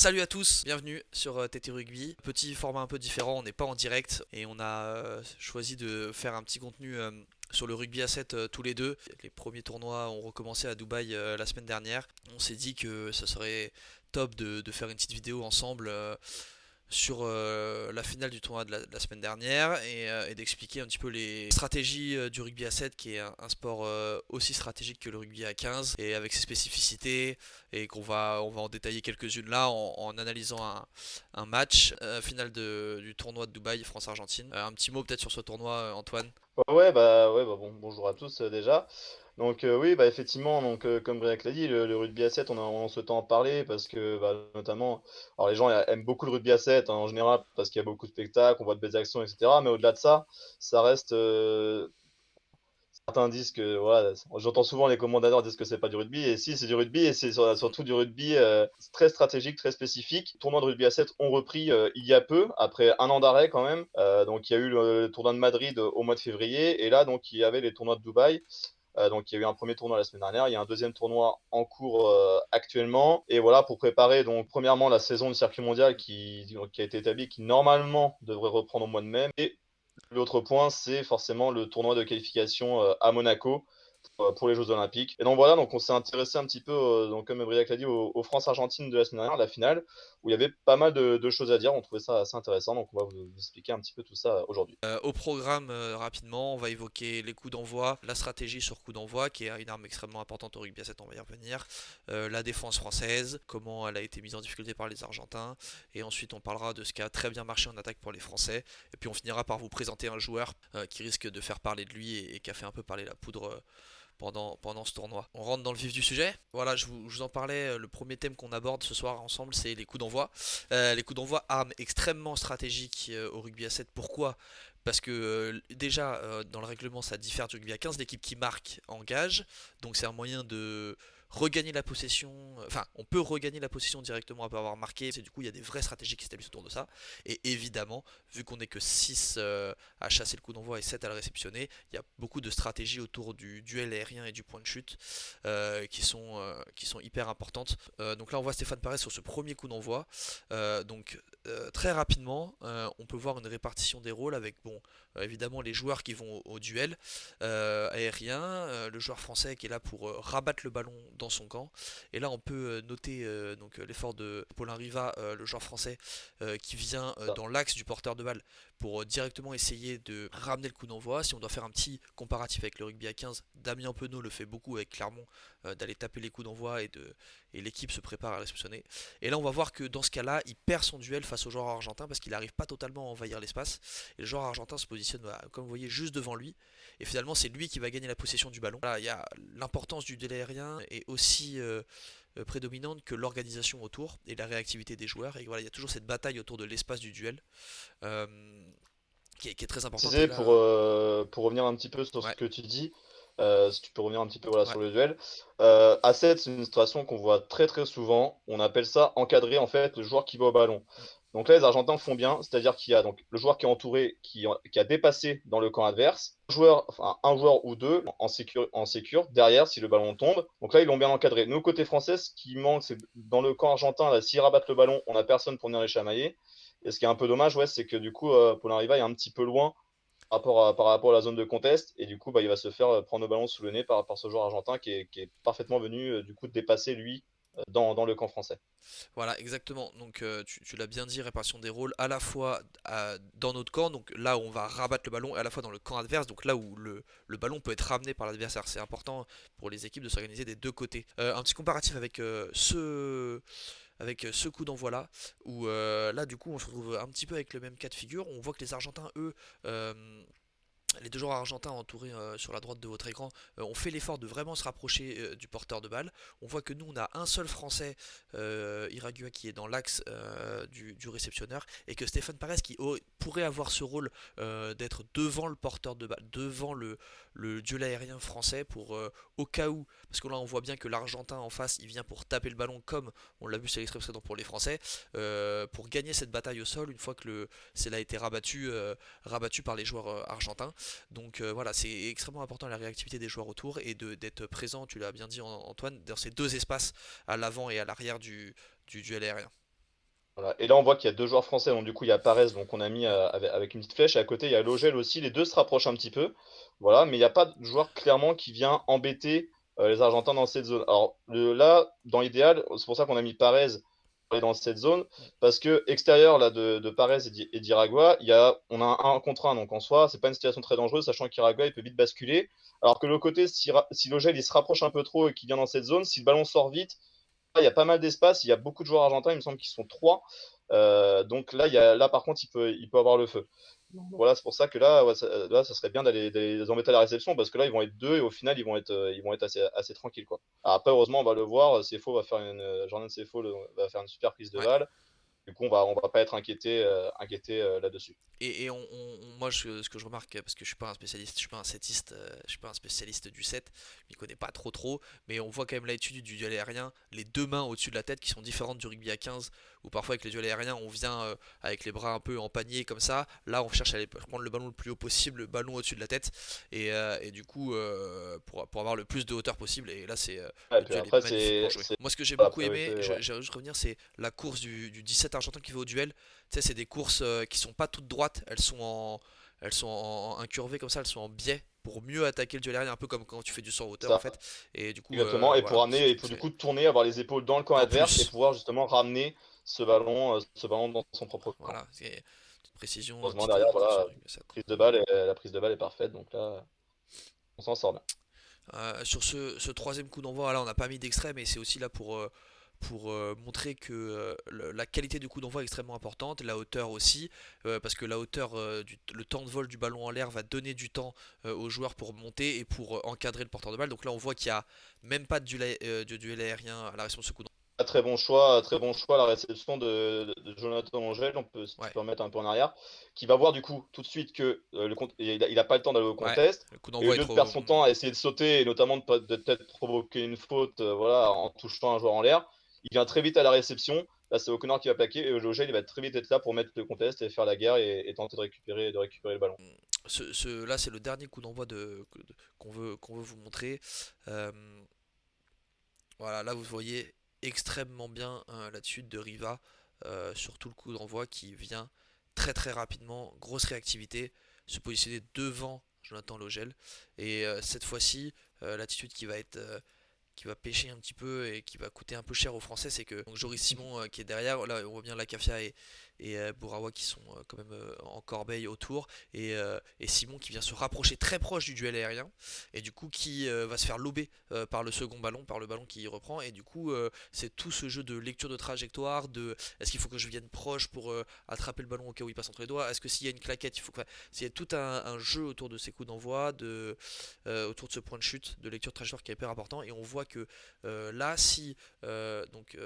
Salut à tous, bienvenue sur TT Rugby. Petit format un peu différent, on n'est pas en direct et on a choisi de faire un petit contenu sur le rugby à 7 tous les deux. Les premiers tournois ont recommencé à Dubaï la semaine dernière. On s'est dit que ça serait top de faire une petite vidéo ensemble sur la finale du tournoi de la semaine dernière et d'expliquer un petit peu les stratégies du rugby à 7 qui est un sport aussi stratégique que le rugby à 15 et avec ses spécificités et qu'on va en détailler quelques-unes là en analysant un match final du tournoi de Dubaï France-Argentine. Un petit mot peut-être sur ce tournoi Antoine. Ouais, bon, bonjour à tous déjà. Oui, bah effectivement, comme Briac l'a dit, le rugby à 7, on souhaitait en parler parce que notamment, alors les gens aiment beaucoup le rugby à 7 en général parce qu'il y a beaucoup de spectacles, on voit de belles actions, etc. Mais au-delà de ça, ça reste certains disent que voilà, j'entends souvent les commentateurs dire que c'est pas du rugby et si c'est du rugby et c'est surtout du rugby très stratégique, très spécifique. Les tournois de rugby à 7 ont repris il y a peu, après un an d'arrêt quand même. Donc il y a eu le tournoi de Madrid au mois de février et là donc il y avait les tournois de Dubaï. Donc il y a eu un premier tournoi la semaine dernière, il y a un deuxième tournoi en cours actuellement. Et voilà pour préparer donc premièrement la saison du circuit mondial qui a été établie, qui normalement devrait reprendre au mois de mai. Et l'autre point, c'est forcément le tournoi de qualification à Monaco pour les Jeux Olympiques. Et donc voilà, donc on s'est intéressé un petit peu, donc comme Briac l'a dit, aux France-Argentine de la semaine dernière, la finale, où il y avait pas mal de choses à dire. On trouvait ça assez intéressant, donc on va vous expliquer un petit peu tout ça aujourd'hui. Au programme, rapidement, on va évoquer les coups d'envoi, la stratégie sur coups d'envoi, qui est une arme extrêmement importante au rugby à 7, on va y revenir, la défense française, comment elle a été mise en difficulté par les Argentins, et ensuite on parlera de ce qui a très bien marché en attaque pour les Français, et puis on finira par vous présenter un joueur qui risque de faire parler de lui et qui a fait un peu parler la poudre pendant ce tournoi. On rentre dans le vif du sujet. Voilà, je vous en parlais, le premier thème qu'on aborde ce soir ensemble, c'est les coups d'envoi. Les coups d'envoi, armes extrêmement stratégiques au rugby à 7. Pourquoi? Parce que déjà, dans le règlement, ça diffère du rugby à 15. L'équipe qui marque engage. Donc c'est un moyen de regagner la possession. Enfin, on peut regagner la possession directement après avoir marqué. C'est du coup, il y a des vraies stratégies qui s'établissent autour de ça. Et évidemment, vu qu'on n'est que 6 à chasser le coup d'envoi et 7 à le réceptionner, il y a beaucoup de stratégies autour du duel aérien et du point de chute qui sont hyper importantes. Donc là, on voit Stéphane Paré sur ce premier coup d'envoi. Très rapidement, on peut voir une répartition des rôles avec, bon, évidemment, les joueurs qui vont au duel aérien, le joueur français qui est là pour rabattre le ballon dans son camp. Et là, on peut noter l'effort de Paulin Riva, le joueur français, qui vient dans l'axe du porteur de balle pour directement essayer de ramener le coup d'envoi. Si on doit faire un petit comparatif avec le rugby à 15, Damien Penaud le fait beaucoup avec Clermont, d'aller taper les coups d'envoi et l'équipe se prépare à réceptionner. Et là, on va voir que dans ce cas-là, il perd son duel face au joueur argentin parce qu'il n'arrive pas totalement à envahir l'espace. Et le joueur argentin se positionne, comme vous voyez, juste devant lui. Et finalement, c'est lui qui va gagner la possession du ballon. Là, il y a l'importance du duel aérien est aussi prédominante que l'organisation autour et la réactivité des joueurs. Et voilà, il y a toujours cette bataille autour de l'espace du duel euh, qui est très importante. Et Préciser là, pour revenir un petit peu sur ce ouais, que tu dis, si tu peux revenir un petit peu voilà, ouais, sur le duel. À 7, c'est une situation qu'on voit très très souvent. On appelle ça encadrer en fait le joueur qui va au ballon. Donc là, les Argentins font bien, c'est-à-dire qu'il y a donc le joueur qui est entouré, qui a dépassé dans le camp adverse, un joueur ou deux en sécure derrière si le ballon tombe. Donc là, ils l'ont bien encadré. Nous, côté français, ce qui manque, c'est dans le camp argentin, là, s'ils rabattent le ballon, on n'a personne pour venir les chamailler. Et ce qui est un peu dommage, ouais, c'est que du coup, Paulin Riva est un petit peu loin par rapport à la zone de contest. Et du coup, il va se faire prendre le ballon sous le nez par ce joueur argentin qui est parfaitement venu du coup dépasser lui dans le camp français. voilà, exactement. Donc tu l'as bien dit, répartition des rôles à la fois dans notre camp, donc là où on va rabattre le ballon, et à la fois dans le camp adverse, donc là où le ballon peut être ramené par l'adversaire. C'est important pour les équipes de s'organiser des deux côtés. Un petit comparatif avec ce coup d'envoi là, où là du coup on se retrouve un petit peu avec le même cas de figure. On voit que les Argentins, eux, euh, les deux joueurs argentins entourés sur la droite de votre écran ont fait l'effort de vraiment se rapprocher du porteur de balle. On voit que nous, on a un seul Français, Iragua, qui est dans l'axe du réceptionneur, et que Stéphane Parès, qui pourrait avoir ce rôle d'être devant le porteur de balle, devant le duel aérien français, pour au cas où, parce que là, on voit bien que l'Argentin en face, il vient pour taper le ballon, comme on l'a vu sur l'extrait précédent pour les Français, pour gagner cette bataille au sol, une fois que celle a été rabattu par les joueurs argentins. Donc voilà, c'est extrêmement important la réactivité des joueurs autour et d'être présent, tu l'as bien dit Antoine, dans ces deux espaces, à l'avant et à l'arrière du duel aérien. Voilà. Et là, on voit qu'il y a deux joueurs français. Donc, du coup, il y a Parez, donc on a mis avec une petite flèche. Et à côté, il y a Logel aussi. Les deux se rapprochent un petit peu. Voilà. Mais il n'y a pas de joueur clairement qui vient embêter les Argentins dans cette zone. Alors là, dans l'idéal, c'est pour ça qu'on a mis Parez pour aller dans cette zone. Parce que extérieur là, de Parez et d'Iragua, on a un contre un. Donc en soi, c'est pas une situation très dangereuse, sachant qu'Iragua, il peut vite basculer. Alors que de l'autre côté, si Logel il se rapproche un peu trop et qu'il vient dans cette zone, si le ballon sort vite, il y a pas mal d'espace, il y a beaucoup de joueurs argentins, il me semble qu'ils sont trois. Donc là, là, par contre, il peut avoir le feu. Donc, voilà, c'est pour ça que là, ouais, ça serait bien d'aller les embêter à la réception, parce que là, ils vont être deux et au final, ils vont être assez tranquilles, quoi. Alors après, heureusement, on va le voir, CFO va faire Jordan CFO va faire une super prise de Ouais. balle. Du coup, on va pas être inquiété là-dessus. Et moi, ce que je remarque, parce que je suis pas un spécialiste, je suis pas un setiste, je suis pas un spécialiste du set, je m'y connais pas trop, mais on voit quand même l'étude du duel aérien, les deux mains au-dessus de la tête qui sont différentes du rugby à 15, où parfois avec les duels aériens, on vient avec les bras un peu en panier comme ça. Là, on cherche à aller prendre le ballon le plus haut possible, le ballon au-dessus de la tête, et du coup, pour avoir le plus de hauteur possible. Et là, Ouais, et le puis duel est après, magnifiquement joué. Moi, ce que j'ai la beaucoup aimé, priorité, ouais. j'aimerais juste revenir, c'est la course du 17 argentin qui va au duel. Tu sais, c'est des courses qui sont pas toutes droites, elles sont en incurvées comme ça, elles sont en biais pour mieux attaquer le duel aérien, un peu comme quand tu fais du 100 hauteur en Ça. fait. Et du coup, Exactement, et pour voilà, ramener, il faut du coup tourner, avoir les épaules dans le camp en adverse et plus, pouvoir justement ramener ce ballon dans son propre camp. voilà, c'est une petite précision, une Heureusement petite derrière, adaptation voilà, du rugby à 7. la prise de balle est parfaite, donc là, on s'en sort bien. Sur ce troisième coup d'envoi, là, on n'a pas mis d'extrait, mais c'est aussi là pour montrer que la qualité du coup d'envoi est extrêmement importante, la hauteur aussi, parce que la hauteur, le temps de vol du ballon en l'air va donner du temps aux joueurs pour monter et pour encadrer le porteur de balle. Donc là, on voit qu'il n'y a même pas de duel aérien à la réception de ce coup d'envoi. Très bon choix à la réception de Jonathan Angel, si tu Ouais, peux remettre un peu en arrière, qui va voir du coup tout de suite que il a pas le temps d'aller au ouais, contest, le coup et au d'envoi est lieu de perdre trop. son temps à essayer de sauter et notamment de peut-être provoquer une faute, voilà, en touchant un joueur en l'air, il vient très vite à la réception. Là, c'est O'Connor qui va plaquer et Ogel il va très vite être là pour mettre le contest et faire la guerre et tenter de récupérer le ballon. Là, c'est le dernier coup d'envoi qu'on veut vous montrer. Euh, Voilà, là vous voyez extrêmement bien l'attitude de Riva sur tout le coup d'envoi qui vient très très rapidement, grosse réactivité, se positionner devant Jonathan Logel. Et cette fois-ci, l'attitude qui va pêcher un petit peu et qui va coûter un peu cher aux Français, c'est que donc, Joris Simon qui est derrière, là on voit bien Lacafia et Bourawa qui sont quand même en corbeille autour, et Simon qui vient se rapprocher très proche du duel aérien, et du coup qui va se faire lober par le second ballon, par le ballon qui reprend, et du coup c'est tout ce jeu de lecture de trajectoire, de est-ce qu'il faut que je vienne proche pour attraper le ballon au cas où il passe entre les doigts, est-ce que s'il y a une claquette, il faut que... Enfin, il y a tout un jeu autour de ces coups d'envoi, autour de ce point de chute, de lecture de trajectoire qui est hyper important, et on voit que là, si donc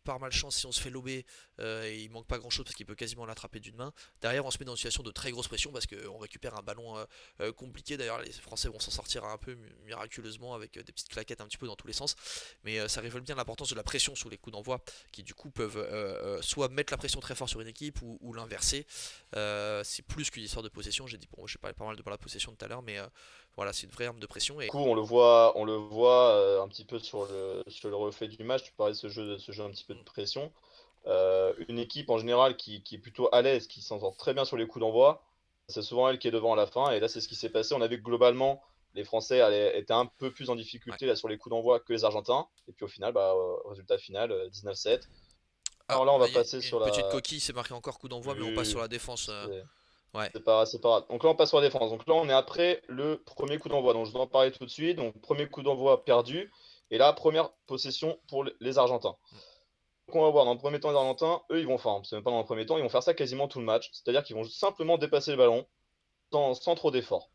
par malchance, si on se fait lober et il manque pas grand chose parce qu'il peut quasiment l'attraper d'une main, derrière on se met dans une situation de très grosse pression parce qu'on récupère un ballon compliqué. D'ailleurs, les Français vont s'en sortir un peu miraculeusement avec des petites claquettes un petit peu dans tous les sens, mais ça révèle bien l'importance de la pression sous les coups d'envoi qui du coup peuvent soit mettre la pression très fort sur une équipe ou l'inverser. C'est plus qu'une histoire de possession. J'ai dit, bon, j'ai parlé pas mal de la possession tout à l'heure, mais voilà, c'est une vraie arme de pression. Du coup, on le voit un petit peu sur le reflet du match. Tu parlais de ce jeu un petit peu de pression. Une équipe en général qui est plutôt à l'aise, qui s'en sort très bien sur les coups d'envoi, c'est souvent elle qui est devant à la fin. Et là, c'est ce qui s'est passé. On a vu que globalement, les Français étaient un peu plus en Ouais. difficulté là, sur les coups d'envoi que les Argentins. Et puis au final, résultat final, 19-7. Ah, Alors là, on va il y a passer une sur petite la. coquille, c'est marqué encore coup d'envoi, mais on passe sur Oui, la défense. c'est Ouais. c'est pas grave. Donc là, on passe sur la défense. Donc là, on est après le premier coup d'envoi. Donc je vais en parler tout de suite. Donc premier coup d'envoi perdu. Et là, première possession pour les Argentins. Donc on va voir dans le premier temps les Argentins, eux ils vont faire, c'est même pas dans le premier temps, ils vont faire ça quasiment tout le match. C'est-à-dire qu'ils vont simplement dépasser le ballon sans trop d'efforts.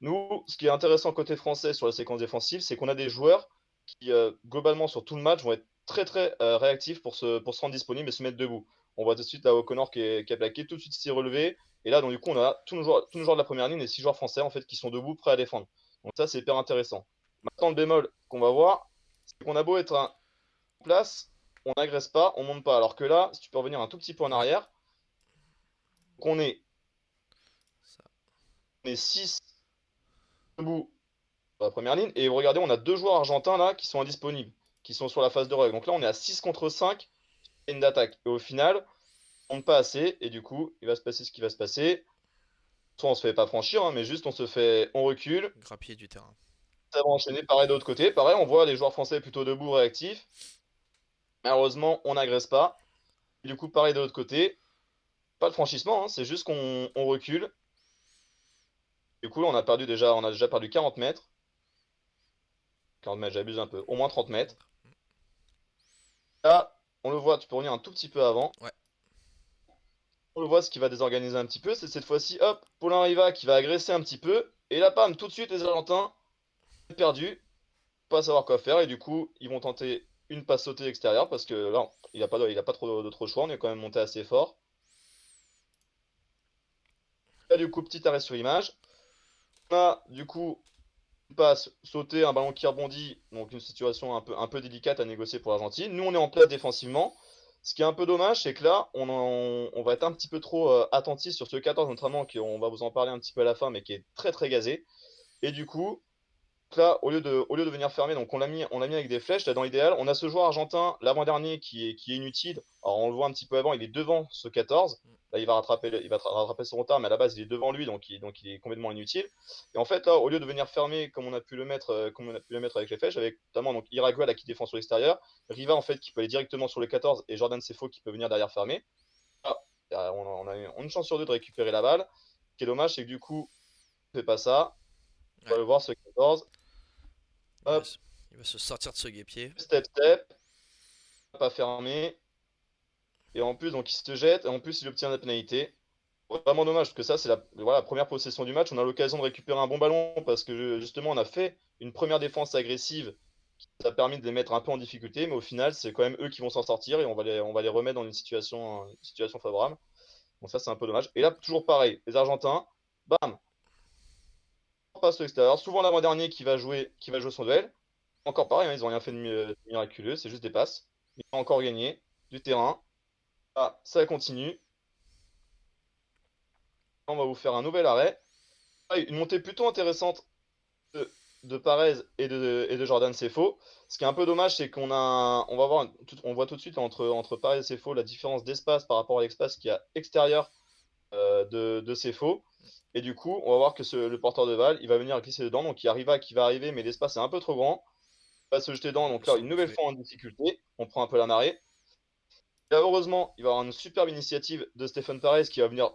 Nous, ce qui est intéressant côté français sur la séquence défensive, c'est qu'on a des joueurs qui, globalement, sur tout le match, vont être très très réactifs pour se rendre disponibles et se mettre debout. On voit tout de suite là O'Connor qui a plaqué, tout de suite s'est relevé. Et là, donc, du coup, on a tous nos joueurs de la première ligne et 6 joueurs français en fait, qui sont debout, prêts à défendre. Donc ça, c'est hyper intéressant. Maintenant, le bémol qu'on va voir, c'est qu'on a beau être en place, on n'agresse pas, on monte pas. Alors que là, si tu peux revenir un tout petit peu en Ouais. arrière, qu'on est, Ça. on est 6 debout sur la première ligne. Et regardez, on a deux joueurs argentins là qui sont indisponibles, qui sont sur la phase de règle. Donc là, on est à 6 contre 5 ligne d'attaque. Et au final, On ne pas assez, et du coup, il va se passer ce qui va se passer. Soit on se fait pas franchir, hein, mais juste on recule, Grappiller du terrain. ça va enchaîner pareil de l'autre côté. Pareil, on voit les joueurs français plutôt debout, réactifs. Malheureusement, on n'agresse pas. Et du coup, pareil de l'autre côté, pas de franchissement, hein, c'est juste qu'on recule. Du coup, on a déjà perdu 40 mètres. 40 mètres, j'abuse un peu, au moins 30 mètres. Là, on le voit, tu peux revenir un tout petit peu avant. Ouais. On le voit, ce qui va désorganiser un petit peu, c'est cette fois-ci, hop, Paulin Riva qui va agresser un petit peu. Et là, bam, tout de suite, les Argentins, perdus, pas savoir quoi faire. Et du coup, ils vont tenter une passe sautée extérieure parce que là, il a pas trop d'autre choix. On est quand même monté assez fort. Là, du coup, petit arrêt sur image. On a, du coup, une passe sautée, un ballon qui rebondit. Donc, une situation un peu délicate à négocier pour l'Argentine. Nous, on est en place défensivement. Ce qui est un peu dommage, c'est que là, on va être un petit peu trop attentif sur ce 14, notamment, on va vous en parler un petit peu à la fin, mais qui est très très gazé. Et du coup, là, au lieu de venir fermer, donc on l'a mis avec des flèches. Là, dans l'idéal, on a ce joueur argentin, l'avant-dernier, qui est inutile. Alors, on le voit un petit peu avant, il est devant ce 14. Là, il va rattraper son retard, mais à la base, il est devant lui, donc il est complètement inutile. Et en fait, là, au lieu de venir fermer, comme on a pu le mettre, comme on a pu le mettre avec les flèches, avec notamment donc, Iragua, là, qui défend sur l'extérieur, Riva, en fait, qui peut aller directement sur le 14, et Jordan Sefo, qui peut venir derrière fermer. Ah, on a une chance sur deux de récupérer la balle. Ce qui est dommage, c'est que du coup, on fait pas ça. On va Ouais. le voir, ce 14. Il va, Hop, se, il va se sortir de ce guépier. step, pas fermé. Et en plus, donc il se jette, et en plus, il obtient la pénalité. Vraiment dommage, parce que ça, c'est voilà, première possession du match. On a l'occasion de récupérer un bon ballon, parce que justement, on a fait une première défense agressive qui nous a permis de les mettre un peu en difficulté, mais au final, c'est quand même eux qui vont s'en sortir, et on va les remettre dans une situation favorable. Donc ça, c'est un peu dommage. Et là, toujours pareil, les Argentins, bam, on passe à l'extérieur. Souvent l'avant-dernier qui va jouer son duel. Encore pareil, hein, ils n'ont rien fait de miraculeux, c'est juste des passes. Ils ont encore gagné du terrain. Ah, ça continue. On va vous faire un nouvel arrêt. Ah, une montée plutôt intéressante de Parez et de Jordan Sefo. Ce qui est un peu dommage, c'est on voit tout de suite entre Parez et Sefo la différence d'espace par rapport à l'espace qu'il y a extérieur de Sefo. Et du coup, on va voir que le porteur de balle, il va venir glisser dedans. Donc qui va arriver, mais l'espace est un peu trop grand. Il va se jeter dedans. Il Donc va là, une nouvelle s'engouffrer. fois en difficulté. On prend un peu la marée. Et là, heureusement, il va y avoir une superbe initiative de Stephen Parez qui va venir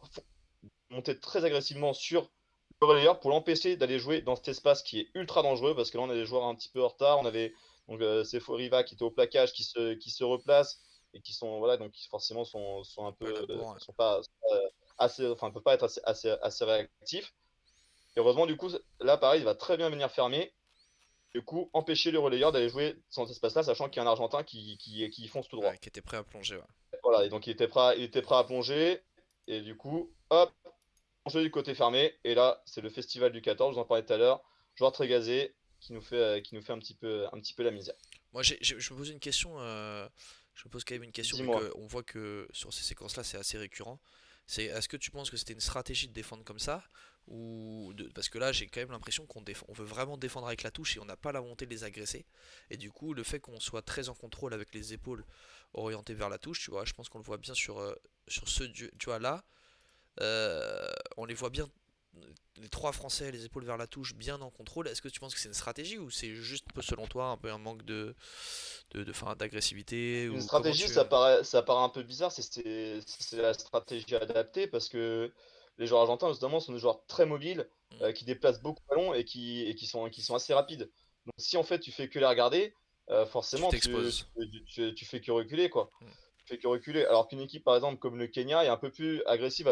monter très agressivement sur le relayeur pour l'empêcher d'aller jouer dans cet espace qui est ultra dangereux parce que là on a des joueurs un petit peu en retard. On avait donc Seforiva qui était au plaquage qui se replace et qui sont voilà donc qui forcément sont un Pas peu la bourre. Ouais. sont pas assez enfin peuvent pas être assez réactifs. Et heureusement du coup là pareil il va très bien venir fermer. Du coup empêcher le relayeur d'aller jouer dans cet espace là sachant qu'il y a un Argentin qui fonce tout Ouais, droit. qui était prêt à plonger. Ouais. Voilà et donc il était prêt à plonger et du coup hop jeu du côté fermé. Et là, c'est le festival du 14, je vous en parlais tout à l'heure. Joueur très gazé qui nous fait un petit peu la misère. Moi, je me pose une question. Je me pose quand même une question, vu Dis-moi. qu'on voit que sur ces séquences-là, c'est assez récurrent. Est-ce que tu penses que c'était une stratégie de défendre comme ça parce que là, j'ai quand même l'impression on veut vraiment défendre avec la touche et on n'a pas la volonté de les agresser. Et du coup, le fait qu'on soit très en contrôle avec les épaules orientées vers la touche, tu vois, je pense qu'on le voit bien sur tu vois là, on les voit bien, les trois Français, les épaules vers la touche, bien en contrôle. Est-ce que tu penses que c'est une stratégie ou c'est juste, selon toi, un peu un manque d'agressivité Une ou comment stratégie, ça paraît un peu bizarre, c'est la stratégie adaptée parce que les joueurs argentins, notamment, sont des joueurs très mobiles, Hmm. qui déplacent beaucoup de ballons qui sont assez rapides. Donc si en fait tu fais que les regarder, Tu forcément t'exposes? tu fais que reculer quoi. Hmm. Tu fais que reculer. Alors qu'une équipe par exemple comme le Kenya est un peu plus agressive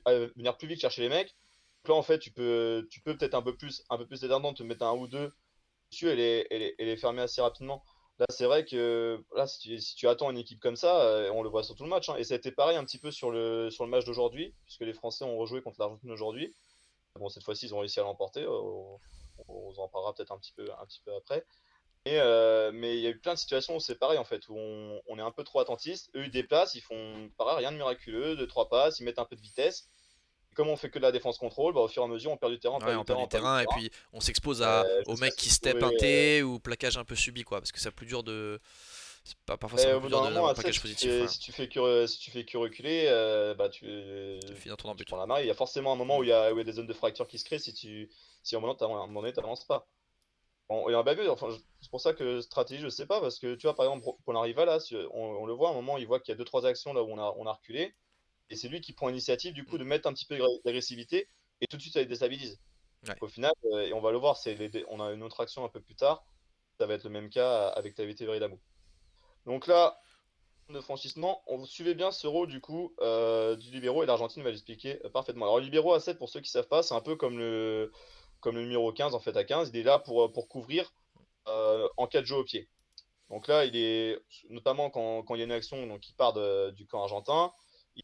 à venir plus vite chercher les mecs. Donc là en fait tu peux peut-être un peu plus éternant, te mettre un ou deux dessus et les fermer assez rapidement. Là, c'est vrai que là, si tu attends une équipe comme ça, on le voit sur tout le match, hein, et ça a été pareil un petit peu sur le match d'aujourd'hui, puisque les Français ont rejoué contre l'Argentine aujourd'hui. Bon, cette fois-ci, ils ont réussi à l'emporter. On en parlera peut-être un petit peu après. Mais il y a eu plein de situations où c'est pareil en fait, où on est un peu trop attentiste. Eux, ils déplacent, ils font pareil, rien de miraculeux, deux, trois passes, ils mettent un peu de vitesse. Et comme on fait que de la défense contrôle, bah, au fur et à mesure, on perd du terrain, on perd Ouais, du on perd terrain, du on perd du terrain et terrain. puis on s'expose aux Jusqu'à mecs se qui step retrouver un T ou plaquage un peu subi, quoi, parce que c'est plus dur Parfois c'est un Et peu au plus bout dur d'un moment, d'avoir à un 7, package positif. Voilà. si tu fais que reculer, bah Tu finis dans ton tu but. prends la main. Il y a forcément un moment Mm. où il y a des zones de fracture qui se créent si à un moment donné, t'avances pas. Et on a vu, enfin, c'est pour ça que stratégie, je sais pas, parce que tu vois, par exemple, pour Riva, là, on le voit, à un moment, il voit qu'il y a deux trois actions là où on a reculé, et c'est lui qui prend l'initiative, du coup, Mm. de mettre un petit peu d'agressivité, et tout de suite, ça les déstabilise. Ouais. Au final, et on va le voir, on a une autre action un peu plus tard, ça va être le même cas avec Tavete Veridamou. Donc là, de franchissement, on suivait bien ce rôle du coup du libéro et l'Argentine va l'expliquer parfaitement. Alors le libéro à 7 pour ceux qui savent pas, c'est un peu comme le numéro 15 en fait à 15, il est là pour couvrir en cas de jeu au pied. Donc là, il est notamment quand il y a une action donc, qui part du camp argentin,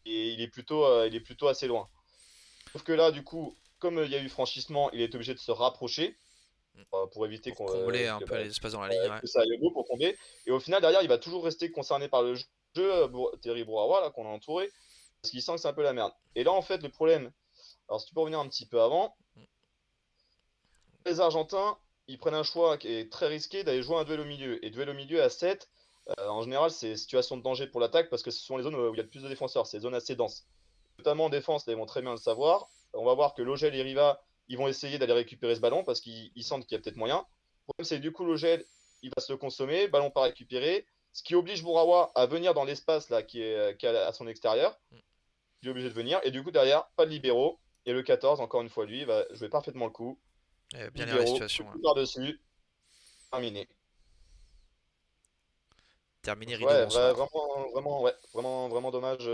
il est plutôt assez loin. Sauf que là, du coup, comme il y a eu franchissement, il est obligé de se rapprocher Mm. pour éviter Pour combler un peu les espaces dans la ligne, ouais. que ça aille au bout pour tomber. Et au final, derrière, il va toujours rester concerné par le jeu. Terry Bourawa, là, qu'on a entouré, parce qu'il sent que c'est un peu la merde. Et là, en fait, le problème, alors si tu peux revenir un petit peu avant, Mm. les Argentins, ils prennent un choix qui est très risqué d'aller jouer un duel au milieu. Et duel au milieu à 7, en général, c'est situation de danger pour l'attaque parce que ce sont les zones où il y a le plus de défenseurs, c'est des zones assez denses. Notamment en défense, là, ils vont très bien le savoir. On va voir que Logel et Riva, ils vont essayer d'aller récupérer ce ballon parce qu'ils sentent qu'il y a peut-être moyen. Le problème, c'est que du coup, Logel, il va se le consommer, ballon pas récupéré, ce qui oblige Bourawa à venir dans l'espace là qui est à son extérieur. Mm. Il est obligé de venir. Et du coup, derrière, pas de libéraux. Et le 14, encore une fois, lui, il va jouer parfaitement le coup. Bien lire la Libéraux, coup situation, de ouais. pied par-dessus, terminé. Terminé, rideau, Ouais, bonsoir. vraiment dommage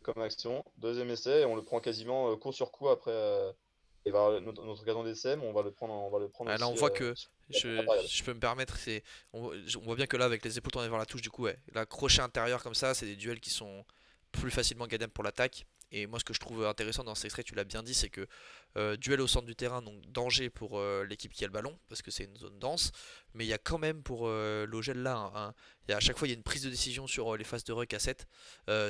comme action. Deuxième essai, et on le prend quasiment coup sur coup après. Notre occasion d'essai, mais on va le prendre Ah, là, on aussi voit que, sur la première période. je peux me permettre, on voit bien que là, avec les épaules tournées vers la touche, du coup, ouais, la crochet intérieur comme ça, c'est des duels qui sont plus facilement gagnables pour l'attaque. Et moi, ce que je trouve intéressant dans cet extrait, tu l'as bien dit, c'est que duel au centre du terrain, donc danger pour l'équipe qui a le ballon, parce que c'est une zone dense, mais il y a quand même pour l'Ogel là, à chaque fois, il y a une prise de décision sur les phases de ruck à 7,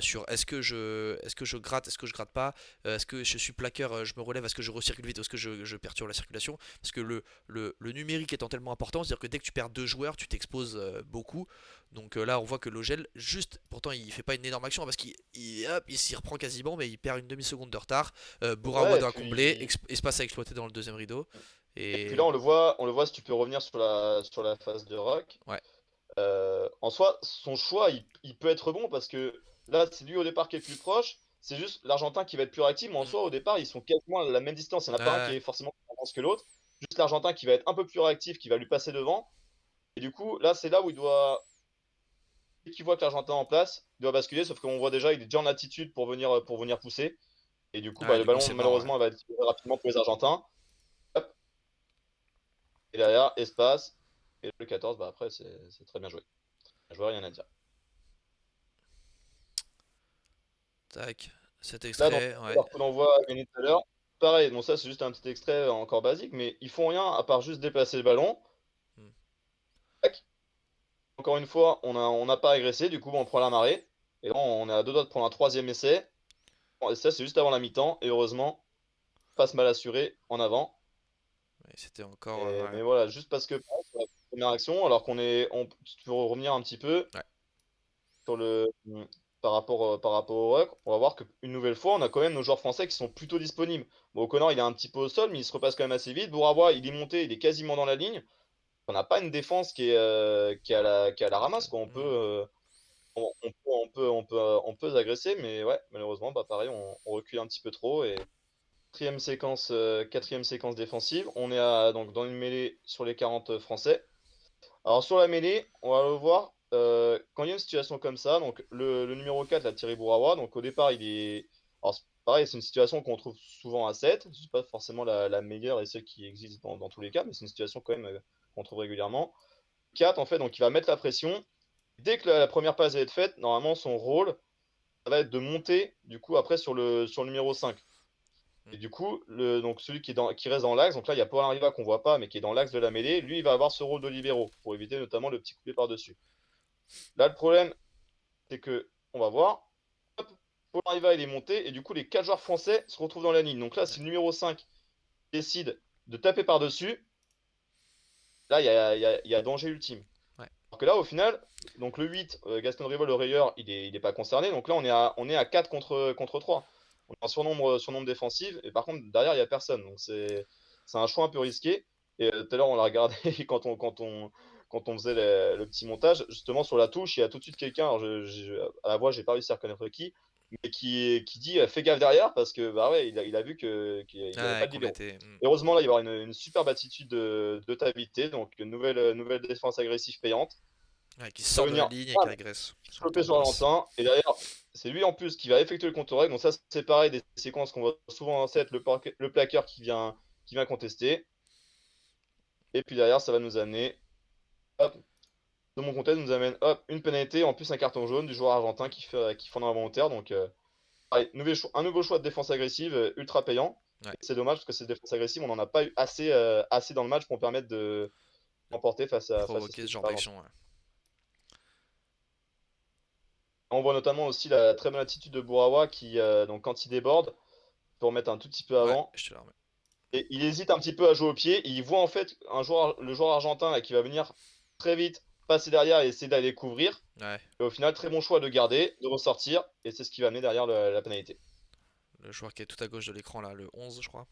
sur est-ce que je gratte, est-ce que je gratte pas, est-ce que je suis plaqueur, je me relève, est-ce que je recircule vite, est-ce que je perturbe la circulation, parce que le numérique étant tellement important, c'est-à-dire que dès que tu perds deux joueurs, tu t'exposes beaucoup. Donc là, on voit que Logel, juste, pourtant, il fait pas une énorme action parce qu'il s'y reprend quasiment, mais il perd une demi-seconde de retard. Bourawa Ouais, doit combler, espace à exploiter dans le deuxième rideau. et puis Et là, on le voit si tu peux revenir sur la phase de rock. ouais, En soi, son choix, il peut être bon parce que là, c'est lui au départ qui est le plus proche. C'est juste l'Argentin qui va être plus réactif, mais en mm, soi, au départ, ils sont quasiment à la même distance. Il n'y en a pas un qui ouais, est forcément plus avance que l'autre. Juste l'Argentin qui va être un peu plus réactif, qui va lui passer devant. Et du coup, là, c'est là où il doit. Dès qu'il voit que l'Argentin est en place, il doit basculer, sauf qu'on voit déjà, il est déjà en attitude pour venir pousser. Et du coup, bah, ouais, le du coup, ballon, c'est mort, ouais. malheureusement, va être tiré rapidement pour les Argentins. Hop, et derrière, espace. Et le 14, bah, après, c'est très bien joué. Je vois rien à dire. Tac, cet Là, dans extrait, ouais. leur coup d'envoi gagné tout à l'heure, pareil, bon, ça, c'est juste un petit extrait encore basique, mais ils font rien à part juste déplacer le ballon. Mm. Tac. Encore une fois, on n'a pas agressé, du coup, on prend la marée. Et là, on est à deux doigts de prendre un troisième essai. Bon, et ça, c'est juste avant la mi-temps. Et heureusement, passe mal assuré en avant. Mais c'était encore, ouais. Mais voilà, juste parce que sur la première action, alors si tu veux revenir un petit peu Ouais. sur par rapport au ruck, on va voir qu'une nouvelle fois, on a quand même nos joueurs français qui sont plutôt disponibles. Bon, O'Connor, il est un petit peu au sol, mais il se repasse quand même assez vite. Bourabois, il est monté, il est quasiment dans la ligne. On n'a pas une défense qui est à la ramasse, quoi. Mm. On peut agresser, mais ouais, malheureusement, bah pareil, on recule un petit peu trop. Et quatrième séquence défensive, on est donc dans une mêlée sur les 40 français. Alors sur la mêlée, on va le voir, quand il y a une situation comme ça, donc le numéro 4, la Thierry Bourawa, donc au départ, il est. Alors pareil, c'est une situation qu'on trouve souvent à 7, c'est pas forcément la meilleure et celle qui existe dans tous les cas, mais c'est une situation quand même qu'on trouve régulièrement. 4, en fait, donc il va mettre la pression. Dès que la première passe va être faite, normalement, son rôle, ça va être de monter, du coup, après sur le numéro 5. Mm. Et du coup, donc celui qui reste dans l'axe, donc là il y a Paul Arriva qu'on voit pas, mais qui est dans l'axe de la mêlée, lui il va avoir ce rôle de libéraux pour éviter notamment le petit coupé par-dessus. Là le problème, c'est que on va voir, hop, Paul Arriva il est monté, et du coup les quatre joueurs français se retrouvent dans la ligne. Donc là, si le numéro 5 décide de taper par-dessus, là il y a danger ultime. Ouais. Alors que là, au final, donc le 8, Gaston Rivo, le rayeur, il est pas concerné. Donc là, on est à 4 contre 3. On est en surnombre défensif. Et par contre, derrière, il n'y a personne. Donc c'est un choix un peu risqué. Et tout à l'heure, on l'a regardé quand on faisait le petit montage. Justement, sur la touche, il y a tout de suite quelqu'un. Alors, à la voix, j'ai pas réussi à reconnaître qui. Mais qui dit fais gaffe derrière parce que bah ouais, il a vu qu'il n'y avait pas Ouais, de qu'on libéro. était. Heureusement, là, il va y avoir une superbe attitude de Tavité. Donc, une nouvelle défense agressive payante. Ouais, qui Va sort de la venir ligne et qui bam, agresse sur le temps choper de sur passe. Valentin. Et derrière, c'est lui en plus qui va effectuer le contre-règle. Donc ça, c'est pareil, des séquences qu'on voit souvent en set, le plaqueur qui vient contester. Et puis derrière, ça va nous amener, hop, de mon contest, nous amène hop, une pénalité, en plus un carton jaune du joueur argentin qui fait un involontaire. Donc pareil, un nouveau choix de défense agressive ultra payant. Ouais, Et c'est dommage parce que cette défense agressive, on n'en a pas eu assez dans le match pour permettre de de remporter face à provoquer cette ce genre équipe argentine. d'action. Ouais. On voit notamment aussi la très bonne attitude de Bourawa qui, donc quand il déborde, peut remettre un tout petit peu Ouais, avant. je te la remets. Et il hésite un petit peu à jouer au pied. Et il voit en fait le joueur argentin là, qui va venir très vite passer derrière et essayer d'aller couvrir. Ouais, Et au final, très bon choix de garder, de ressortir. Et c'est ce qui va amener derrière la pénalité. le joueur qui est tout à gauche de l'écran là, le 11, je crois.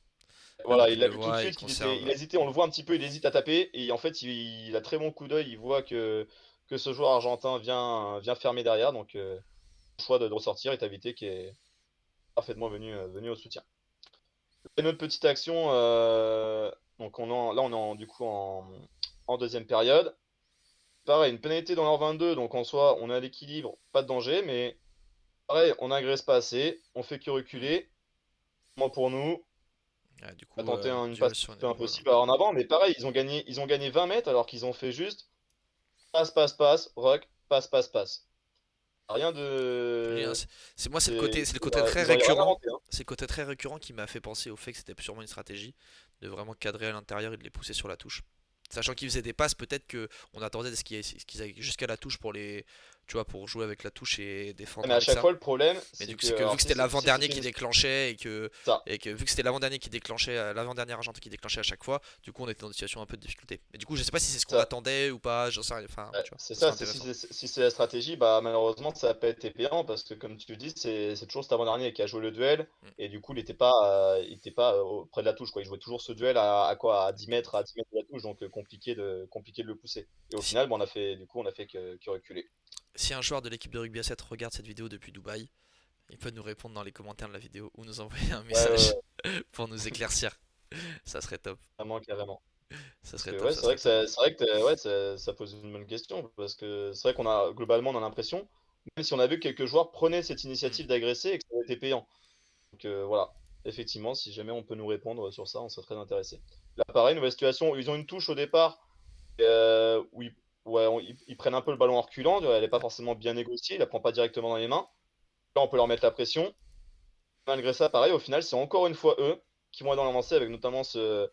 Voilà, Donc il il l'a le vu tout de voit, il suite il conserve. a hésité, on le voit un petit peu, il hésite à taper. Et en fait, il a très bon coup d'œil. Il voit que ce joueur argentin vient fermer derrière. Donc, choix de ressortir et Tavité qui est parfaitement venu au soutien. Une autre petite action. Donc, là, on est du coup en deuxième période. Pareil, une pénalité dans leur 22, donc en soi, on a l'équilibre, pas de danger, mais pareil, on n'agresse pas assez, on fait que Hmm. reculer. Moi, pour nous, Ouais, du on a coup, tenté une passe duel un sur petit une peu épaule. impossible en avant, mais pareil, ils ont gagné 20 mètres alors qu'ils ont fait juste passe, passe, passe, rock, passe, passe, passe. Rien Je dis, hein, de. moi, c'est le Ils côté très ils ont rien récurrent. inventé, hein. C'est le côté très récurrent qui m'a fait penser au fait que c'était sûrement une stratégie de vraiment cadrer à l'intérieur et de les pousser sur la touche. Sachant qu'ils faisaient des passes, peut-être que on attendait à ce qu'ils aillent jusqu'à la touche tu vois, pour jouer avec la touche et défendre Mais à avec chaque ça. fois, le problème, Mais du c'est coup, que, c'est que vu alors que c'était si l'avant-dernier c'était qui une. déclenchait Ça. et que vu que c'était l'avant-dernier qui déclenchait, l'avant-dernier argentin qui déclenchait à chaque fois, du coup, on était dans une situation un peu de difficulté. Et du coup, je sais pas si c'est ce qu'on Ça. attendait ou pas, j'en sais rien. Enfin, Ouais, tu vois, c'est ça ça, serait si intéressant. c'est la stratégie, bah malheureusement ça n'a pas été payant parce que comme tu le dis, c'est toujours cet avant-dernier qui a joué le duel Mm. et du coup il était pas près de la touche quoi. Il jouait toujours ce duel à quoi? À 10 mètres, à 10 mètres de la touche, donc compliqué de le pousser. Et au Si, final, bah, on a fait que reculer. si un joueur de l'équipe de rugby à 7 regarde cette vidéo depuis Dubaï, il peut nous répondre dans les commentaires de la vidéo ou nous envoyer un Ouais, ouais, message ouais, pour nous éclaircir. Ça serait top. vraiment carrément. Ça Parce serait que top, ouais, ça c'est vrai serait que top. ouais, ça pose une bonne question parce que c'est vrai qu'on a globalement on a l'impression, même si on a vu que quelques joueurs prenaient cette Mm. initiative d'agresser et que ça a été payant. Donc voilà, effectivement, si jamais on peut nous répondre sur ça, on serait très intéressé. Là, pareil, nouvelle situation, ils ont une touche au départ où ouais, ils prennent un peu le ballon en reculant, elle n'est pas Ouais. forcément bien négociée, il la prend pas directement dans les mains. Là, on peut leur mettre la pression. Malgré ça, pareil, au final, c'est encore une fois eux qui vont être dans l'avancée avec notamment ce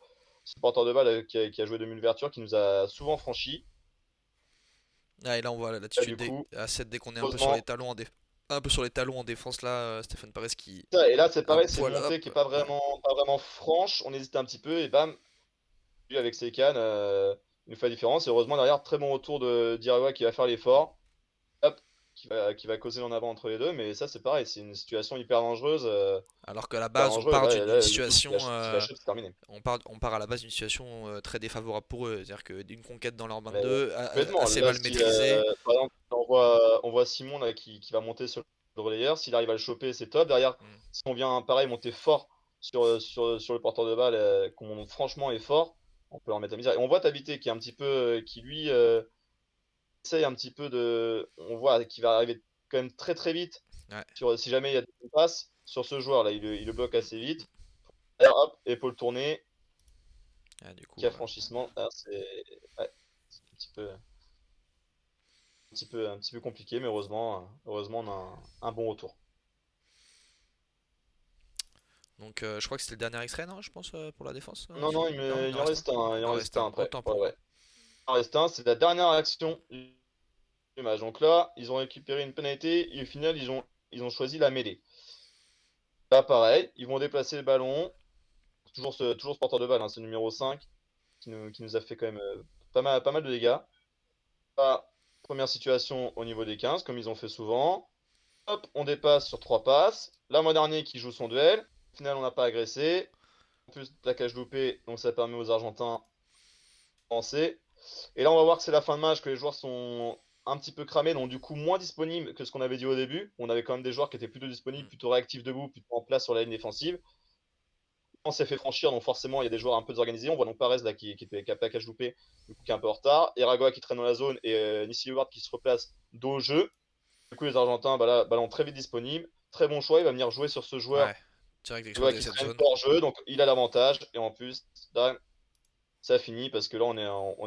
porteur de balle qui a joué demi-ouverture, qui nous a souvent franchi. Ah, et là, on voit Là, l'attitude du coup, à 7 dès qu'on est un peu sur les heureusement, talons un peu sur les talons en défense là, Stéphane Perez qui ça, et là, c'est un pareil, c'est une poil montée qui hop. est pas Ouais. vraiment franche. On hésite un petit peu et bam, lui avec ses cannes, il nous fait la différence. Et heureusement, derrière, très bon retour de d'Irawa qui va faire l'effort. Hop, qui va causer en avant entre les deux. Mais ça, c'est pareil, c'est une situation hyper dangereuse. Alors qu'à la Hyper base, on dangereuse. part d'une Là, le coup, situation, s'il la chope, c'est terminé. on part à la base d'une situation très défavorable pour eux. C'est-à-dire que d'une conquête dans leur Mais 22, complètement. assez Là, mal maîtrisée. par exemple, on voit Simon là, qui va monter sur le relayeur. S'il arrive à le choper, c'est top. Derrière, Mm. si on vient, pareil, monter fort sur le porteur de balle, qu'on monte franchement et fort, on peut leur mettre la misère. Et on voit Tabité qui est un petit peu, qui lui essaye un petit peu de. On voit qu'il va arriver quand même très très vite. Ouais. Si jamais il y a des passes sur ce joueur là, il le bloque assez vite. Derrière, hop, épaule tournée, Ah, du coup, qui a franchissement. Ah, c'est un petit peu compliqué, mais heureusement, on a un bon retour. donc je crois que c'était le dernier extrait, non, je pense, pour la défense. Non, non, Non, il il en en reste un. reste un, il Il en en reste reste un un. après. Autant Ouais, pour ouais. moi. Il en reste un, c'est la dernière action du match. Donc là, ils ont récupéré une pénalité et au final, ils ont choisi la mêlée. Là, pareil, ils vont déplacer le ballon. Toujours ce porteur de balle, hein, c'est le numéro 5 qui nous a fait quand même pas mal de dégâts. Là, Première situation au niveau des 15, comme ils ont fait souvent. Hop, on dépasse sur 3 passes. Là, mois dernier qui joue son duel. Au final, on n'a pas agressé. En plus, plaquage loupé, donc ça permet aux Argentins d'avancer. Et là, on va voir que c'est la fin de match, que les joueurs sont un petit peu cramés, donc du coup moins disponibles que ce qu'on avait dit au début. On avait quand même des joueurs qui étaient plutôt disponibles, Mm. plutôt réactifs debout, plutôt en place sur la ligne défensive. On s'est fait franchir, donc forcément, il y a des joueurs un peu désorganisés. On voit donc Parez là qui a plaquage loupé, du coup, qui est un peu en retard. Eragoa qui traîne dans la zone et Nissi Howard qui se replace dos au jeu. Du coup, les Argentins, bah là, ballon très vite disponible. Très bon choix, il va venir jouer sur ce joueur Ouais, direct qui d'exploiter cette traîne zone. hors jeu, donc il a l'avantage. Et en plus, là, ça finit parce que là, on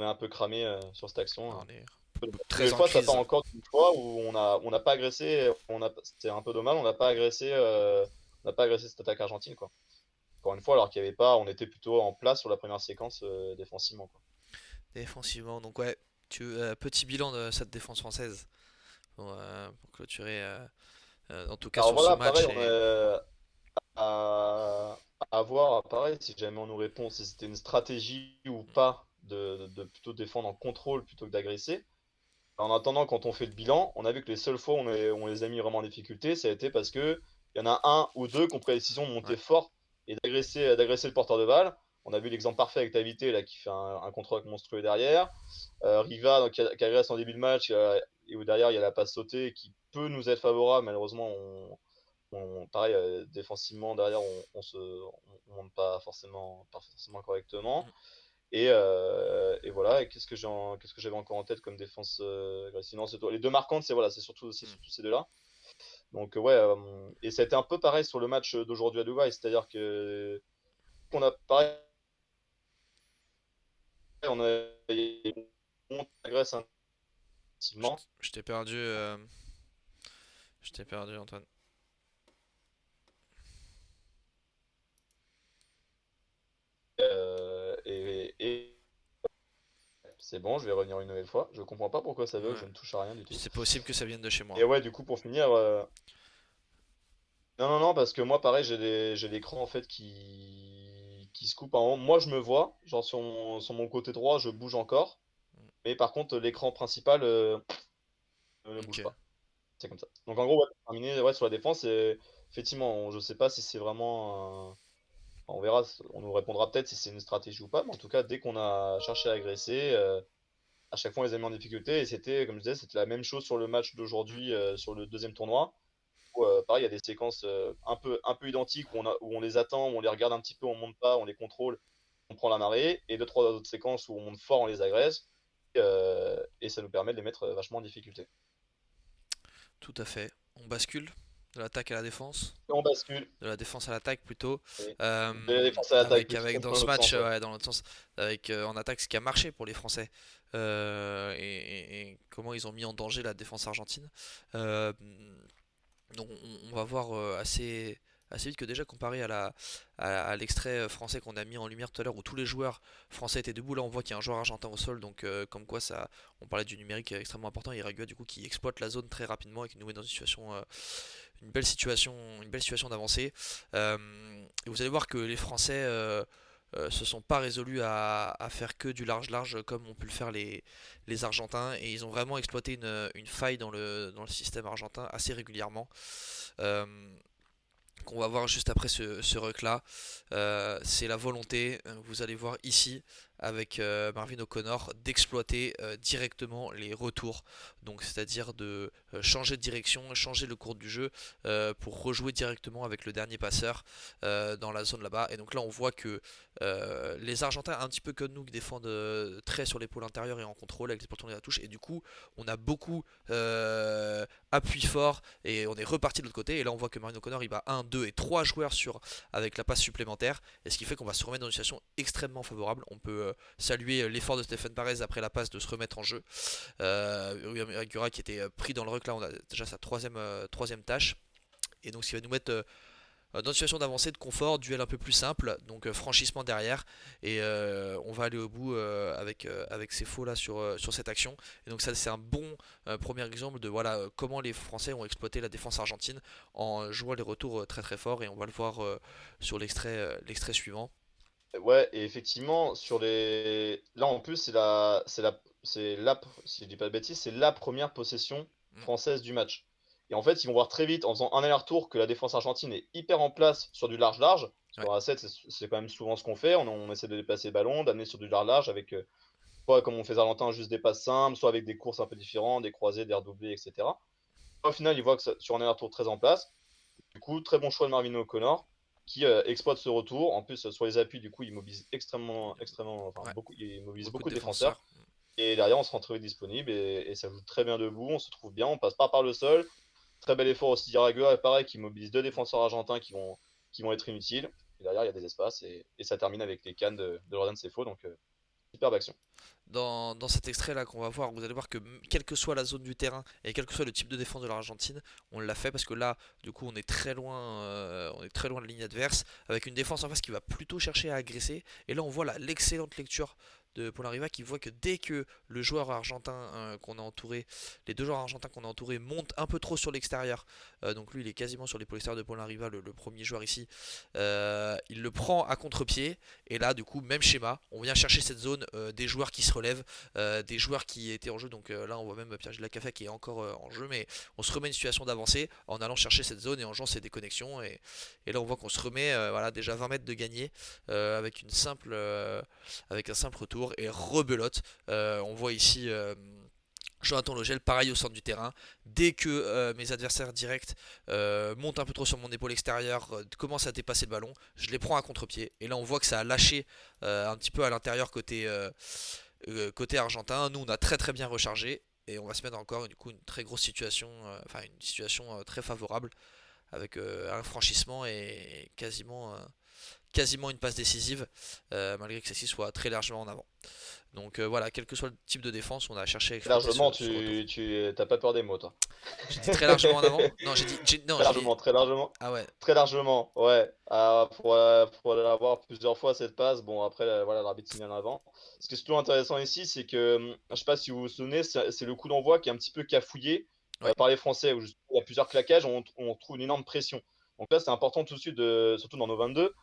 est un peu cramé sur cette Ah, action. on est Nouvelle très en fois, ça part crise. encore une fois où on n'a pas agressé, c'était un peu dommage, on n'a pas agressé cette attaque argentine, quoi. Encore une fois, alors qu'il y avait pas, on était plutôt en place sur la première séquence défensivement, quoi. Défensivement, donc ouais, petit bilan de cette défense française pour clôturer, en tout cas Alors sur ce voilà, pareil, match. on Et est à voir, pareil, si jamais on nous répond si c'était une stratégie ou pas de plutôt défendre en contrôle plutôt que d'agresser. En attendant, quand on fait le bilan, on a vu que les seules fois où on les a mis vraiment en difficulté, ça a été parce que il y en a un ou deux qui ont pris la décision de monter ouais, fort et d'agresser le porteur de balle. On a vu l'exemple parfait avec Tavité là qui fait un contrôle monstrueux derrière. Riva donc, qui agresse en début de match et où derrière il y a la passe sautée qui peut nous être favorable. Malheureusement, pareil, défensivement derrière on monte pas forcément correctement. mm, Et voilà, et qu'est-ce que j'avais encore en tête comme défense agressive? Non, les deux marquantes, c'est mm. surtout ces deux-là. Donc ouais, et ça a été un peu pareil sur le match d'aujourd'hui à Dubaï, c'est-à-dire que qu'on a pareil, on a on agresse instinctivement, Je t'ai perdu Antoine. et c'est bon, je vais revenir une nouvelle fois. Je comprends pas pourquoi ça veut, Ouais, je ne touche à rien du tout. c'est possible que ça vienne de chez Et moi. ouais, du coup pour finir, non, non, non, parce que moi, pareil, j'ai l'écran en fait qui se coupe à un moment. Moi, je me vois, genre sur mon côté droit, je bouge encore. Mais par contre, l'écran principal ne bouge Ok. pas. C'est comme ça. Donc en gros, ouais, pour terminer ouais, sur la défense, effectivement, je sais pas si c'est vraiment. On verra, on nous répondra peut-être si c'est une stratégie ou pas. Mais en tout cas, dès qu'on a cherché à agresser, à chaque fois, on les a mis en difficulté. Et c'était, comme je disais, c'était la même chose sur le match Mm. d'aujourd'hui, sur le deuxième tournoi. Pareil, il y a des séquences un peu identiques où on les attend, où on les regarde un petit peu, on monte pas, on les contrôle, on prend la marée, et deux, trois autres séquences où on monte fort, on les agresse, et ça nous permet de les mettre vachement en difficulté. Tout à fait. On bascule de l'attaque à la défense, Et on bascule, de la défense à l'attaque plutôt, et de la défense à l'attaque plutôt avec dans dans ce l'autre match, sens. Ouais. ouais, dans l'autre sens, avec en attaque ce qui a marché pour les Français et comment ils ont mis en danger la défense argentine. Euh, Donc on va voir assez vite que déjà comparé à l'extrait français qu'on a mis en lumière tout à l'heure où tous les joueurs français étaient debout, là on voit qu'il y a un joueur argentin au sol, donc comme quoi ça, on parlait du numérique extrêmement important, Iragua du coup qui exploite la zone très rapidement et qui nous met dans une situation, une belle situation d'avancée. Et vous allez voir que les Français se sont pas résolus à faire que du large comme ont pu le faire les Argentins et ils ont vraiment exploité une faille dans le système argentin assez régulièrement. Euh, qu'on va voir juste après ce ruck là, c'est la volonté, vous allez voir ici avec Marvin O'Connor, d'exploiter directement les retours, donc c'est-à-dire de changer de direction, changer le cours du jeu pour rejouer directement avec le dernier passeur dans la zone là-bas. Et donc là on voit que les Argentins, un petit peu comme nous, qui défendent très sur l'épaule intérieure et en contrôle avec les portons de la touche, et du coup on a beaucoup appui fort et on est reparti de l'autre côté. Et là on voit que Marino Connor il va 1, 2 et 3 joueurs avec la passe supplémentaire. Et ce qui fait qu'on va se remettre dans une situation extrêmement favorable. On peut saluer l'effort de Stéphane Parez après la passe de se remettre en jeu. Agura qui était pris dans le ruck là, on a déjà sa troisième tâche. Et donc ce qui va nous mettre dans une situation d'avancée, de confort, duel un peu plus simple, donc franchissement derrière, et on va aller au bout avec ces faux là sur cette action. Et donc ça c'est un bon premier exemple de voilà comment les Français ont exploité la défense argentine en jouant les retours très très forts, et on va le voir sur l'extrait suivant. Ouais, et effectivement, là en plus, si je dis pas de bêtises, c'est la première possession Mm. française du match. Et en fait, ils vont voir très vite, en faisant un aller-retour, que la défense argentine est hyper en place sur du large-large. Parce Ouais, qu'en A7, c'est quand même souvent ce qu'on fait. On essaie de déplacer le ballon, d'amener sur du large-large avec, soit comme on fait Argentin, juste des passes simples, soit avec des courses un peu différentes, des croisés, des redoublés, etc. Au final, ils voient que sur un aller-retour très en place. Du coup, très bon choix de Marvin O'Connor qui exploite ce retour. En plus, sur les appuis, du coup, il mobilise enfin ouais, beaucoup, il mobilise beaucoup beaucoup de de défenseurs. défenseurs. Et derrière, on se retrouve disponible et ça joue très bien debout. On se trouve bien, on passe pas par le sol. Très bel effort aussi d'Iragua, pareil, qui mobilise deux Mm. défenseurs argentins qui vont être inutiles. Et derrière, il y a des espaces et ça termine avec les cannes de Jordan Sefo. Donc, superbe action. Dans cet extrait là qu'on va voir, vous allez voir que quelle que soit la zone du terrain et quel que soit le type de défense de l'Argentine, on l'a fait parce que là, du coup, on est très loin de la ligne adverse, avec une défense en face qui va plutôt chercher à agresser. Et là, on voit l'excellente lecture de Paul Riva qui voit que dès que le joueur argentin qu'on a entouré, les deux joueurs argentins qu'on a entourés montent un peu trop sur l'extérieur, donc lui il est quasiment sur l'épaule extérieure de Paul Riva, le premier joueur ici, il le prend à contre-pied. Et là, du coup, même schéma, on vient chercher cette zone des joueurs qui se relèvent, des joueurs qui étaient en jeu. Donc là, on voit même Pierre-Gilles Lacaffet qui est encore en jeu, mais on se remet une situation d'avancée en allant chercher cette zone et en jouant ces déconnexions. Et là, on voit qu'on se remet voilà, déjà 20 mètres de gagné avec un simple retour et rebelote. On voit ici. Jonathan Logel, pareil au centre du terrain. Dès que mes adversaires directs montent un peu trop sur mon épaule extérieure, commencent à dépasser le ballon, je les prends à contre-pied. Et là, on voit que ça a lâché un petit peu à l'intérieur côté argentin. Nous, on a très très bien rechargé. Et on va se mettre encore du coup, une très grosse situation, enfin une situation très favorable avec un franchissement et quasiment une passe décisive, malgré que celle-ci soit très largement en avant. Donc voilà, quel que soit le type de défense, on a cherché à exploiter Largement, ce retour. t'as pas peur des mots, toi. J'ai dit très largement en avant? Non, non, Très j'ai dit. largement, très largement. Ah ouais, Très largement, ouais. Pour l'avoir plusieurs fois cette passe, bon après voilà l'arbitre signale en avant. Ce qui est surtout intéressant ici, c'est que je sais pas si vous vous souvenez, c'est le coup d'envoi qui est un petit peu cafouillé ouais, par les Français où il y a plusieurs claquages, on trouve une énorme pression. Donc là c'est important tout de suite, surtout dans nos 22,